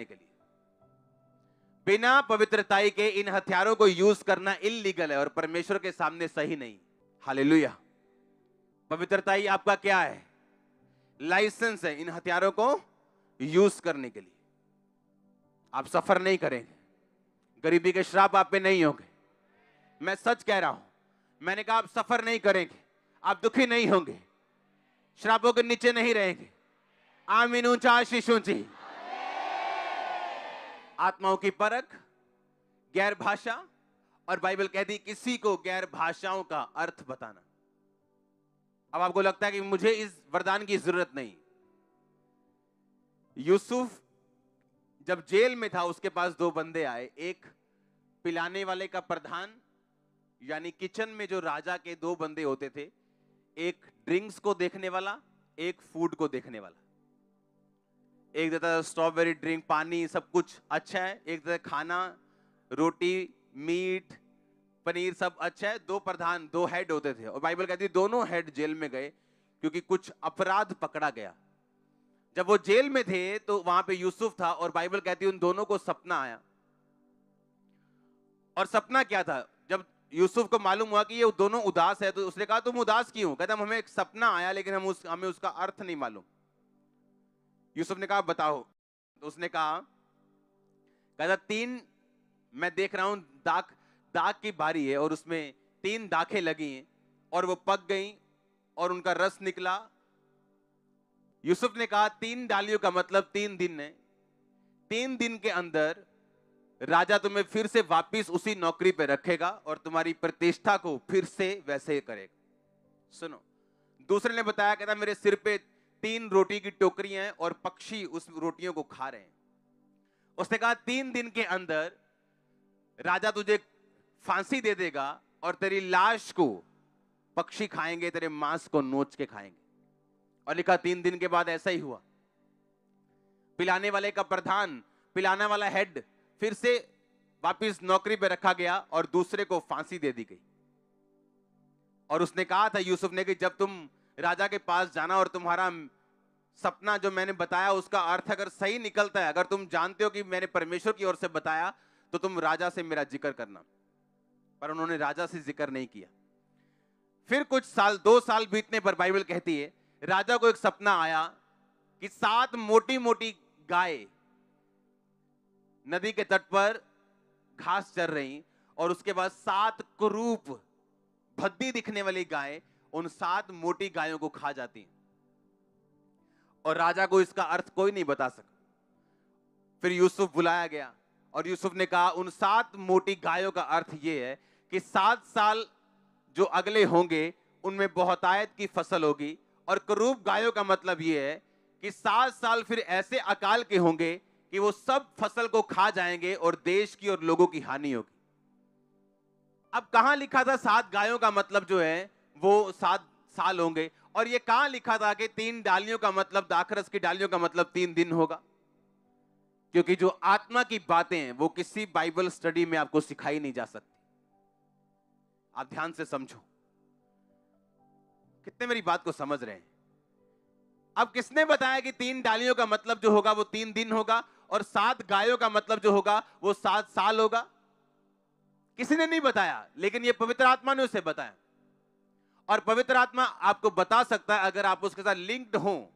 के लिए। बिना पवित्रताई के इन हथियारों को यूज करना इल्लीगल है और परमेश्वर के सामने सही नहीं। हालेलुया। पवित्रताई आपका क्या है? लाइसेंस है इन हथियारों को यूज करने के लिए। आप सफर नहीं करेंगे, गरीबी के श्राप आप पे नहीं होंगे। मैं सच कह रहा हूं, मैंने कहा आप सफर नहीं करेंगे, आप दुखी नहीं होंगे, श्रापों के नीचे नहीं रहेंगे। आमीन, ऊंचा आशीष ऊंची। आत्माओं की परख, गैर भाषा, और बाइबल कहती किसी को गैर भाषाओं का अर्थ बताना। अब आपको लगता है कि मुझे इस वरदान की जरूरत नहीं। यूसुफ जब जेल में था, उसके पास दो बंदे आए, एक पिलाने वाले का प्रधान, यानी किचन में जो राजा के दो बंदे होते थे, एक ड्रिंक्स को देखने वाला, एक फूड को देखने वाला। एक देता था स्ट्रॉबेरी ड्रिंक, पानी, सब कुछ अच्छा है। एक देता खाना, रोटी, मीट, पनीर, सब अच्छा है। दो प्रधान, दो हेड होते थे। और बाइबल कहती है दोनों हेड जेल में गए क्योंकि कुछ अपराध पकड़ा गया। जब वो जेल में थे तो वहां पे यूसुफ था, और बाइबल कहती है उन दोनों को सपना आया। और सपना क्या था? जब यूसुफ को मालूम हुआ कि ये दोनों उदास है, तो उसने कहा तुम उदास क्यों? कहता हमें एक सपना आया, लेकिन हमें उसका अर्थ नहीं मालूम। यूसुफ ने कहा बताओ। तो उसने कहा, कहता तीन मैं देख रहा हूं, दाख की बारी है और उसमें 3 दाखें लगी हैं और वो पक गई और उनका रस निकला। यूसुफ ने कहा 3 डालियों का मतलब 3 दिन है। 3 दिन के अंदर राजा तुम्हें फिर से वापिस उसी नौकरी पे रखेगा और तुम्हारी प्रतिष्ठा को फिर से वैसे करेगा। सुनो, दूसरे ने बताया, कहता मेरे सिर पे 3 रोटी की टोकरियां हैं और पक्षी उस रोटियों को खा रहे हैं। उसने कहा 3 दिन के अंदर राजा तुझे फांसी दे देगा और तेरी लाश को पक्षी खाएंगे, तेरे मांस को नोच के खाएंगे। और लिखा 3 दिन के बाद ऐसा ही हुआ। पिलाने वाले का प्रधान, पिलाने वाला हेड फिर से वापस नौकरी पे रखा गया और दूसरे को फांसी दे दी गई। और उसने कहा था यूसुफ ने कि जब तुम राजा के पास जाना और तुम्हारा सपना जो मैंने बताया उसका अर्थ अगर सही निकलता है, अगर तुम जानते हो कि मैंने परमेश्वर की ओर से बताया, तो तुम राजा से मेरा जिक्र करना। पर उन्होंने राजा से जिक्र नहीं किया। फिर कुछ साल, 2 साल बीतने पर बाइबल कहती है राजा को एक सपना आया कि 7 मोटी मोटी गाय नदी के तट पर घास चर रही, और उसके बाद 7 कुरूप भद्दी दिखने वाली गाय उन 7 मोटी गायों को खा जाती। और राजा को इसका अर्थ कोई नहीं बता सका। फिर यूसुफ बुलाया गया और यूसुफ ने कहा उन 7 मोटी गायों का अर्थ यह है कि 7 साल जो अगले होंगे उनमें बहुतायत की फसल होगी। और करूब गायों का मतलब यह है कि 7 साल फिर ऐसे अकाल के होंगे कि वो सब फसल को खा जाएंगे और देश की और लोगों की हानि होगी। अब कहां लिखा था 7 गायों का मतलब जो है वो 7 साल होंगे? और ये कहां लिखा था कि 3 डालियों का मतलब, दाखरस की डालियों का मतलब 3 दिन होगा? क्योंकि जो आत्मा की बातें हैं वो किसी बाइबल स्टडी में आपको सिखाई नहीं जा सकती। आप ध्यान से समझो, कितने मेरी बात को समझ रहे हैं? अब किसने बताया कि 3 डालियों का मतलब जो होगा वो 3 दिन होगा और 7 गायों का मतलब जो होगा वो 7 साल होगा? किसी ने नहीं बताया, लेकिन ये पवित्र आत्मा ने उसे बताया। और पवित्र आत्मा आपको बता सकता है अगर आप उसके साथ लिंक्ड हो,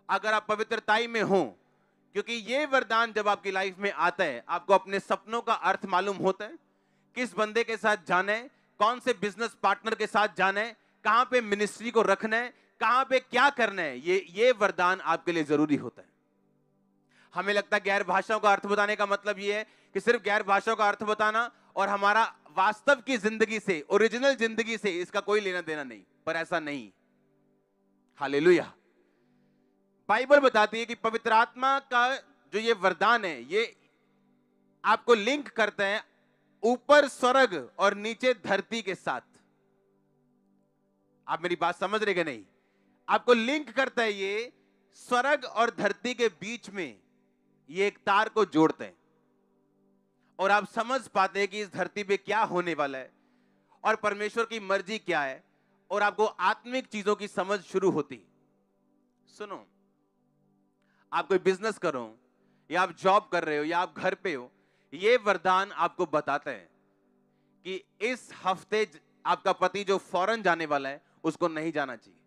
अगर आप पवित्रताई में हो। क्योंकि ये वरदान जब आपकी लाइफ में आता है, आपको अपने सपनों का अर्थ मालूम होता है, किस बंदे के साथ जाना है, कौन से बिजनेस पार्टनर के साथ जाना है, कहां पे मिनिस्ट्री को रखना है, कहां पे क्या करना है। ये वरदान आपके लिए जरूरी होता है। हमें लगता है गैर भाषाओं का अर्थ बताने का मतलब यह है कि सिर्फ गैर भाषाओं का अर्थ बताना और हमारा वास्तव की जिंदगी से, ओरिजिनल जिंदगी से इसका कोई लेना देना नहीं। पर ऐसा नहीं। हालेलुया। बाइबल बताती है कि पवित्र आत्मा का जो ये वरदान है, ये आपको लिंक करते हैं ऊपर स्वर्ग और नीचे धरती के साथ। आप मेरी बात समझ रहे कि नहीं? आपको लिंक करता है ये स्वर्ग और धरती के बीच में, ये एक तार को जोड़ते हैं और आप समझ पाते हैं कि इस धरती पे क्या होने वाला है और परमेश्वर की मर्जी क्या है, और आपको आत्मिक चीजों की समझ शुरू होती। सुनो, आप कोई बिजनेस करो, या आप जॉब कर रहे हो या आप घर पे हो, ये वरदान आपको बताते हैं कि इस हफ्ते आपका पति जो फॉरेन जाने वाला है उसको नहीं जाना चाहिए।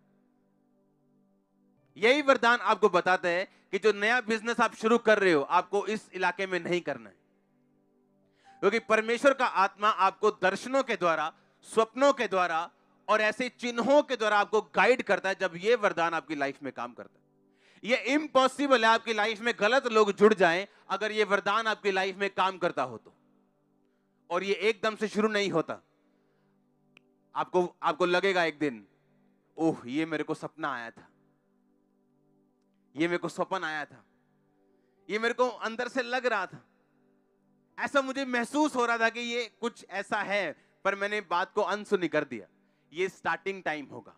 यही वरदान आपको बताते हैं कि जो नया बिजनेस आप शुरू कर रहे हो आपको इस इलाके में नहीं करना है, क्योंकि परमेश्वर का आत्मा आपको दर्शनों के द्वारा, स्वप्नों के द्वारा और ऐसे चिन्हों के द्वारा आपको गाइड करता है। जब ये वरदान आपकी लाइफ में काम करता है, ये इम्पॉसिबल है आपकी लाइफ में गलत लोग जुड़ जाएं अगर ये वरदान आपकी लाइफ में काम करता हो तो। और ये एकदम से शुरू नहीं होता। आपको लगेगा एक दिन, ओह ये मेरे को सपना आया था, ये मेरे को स्वप्न आया था, ये मेरे को अंदर से लग रहा था, ऐसा मुझे महसूस हो रहा था कि ये कुछ ऐसा है, पर मैंने बात को अनसुनी कर दिया। ये स्टार्टिंग टाइम होगा।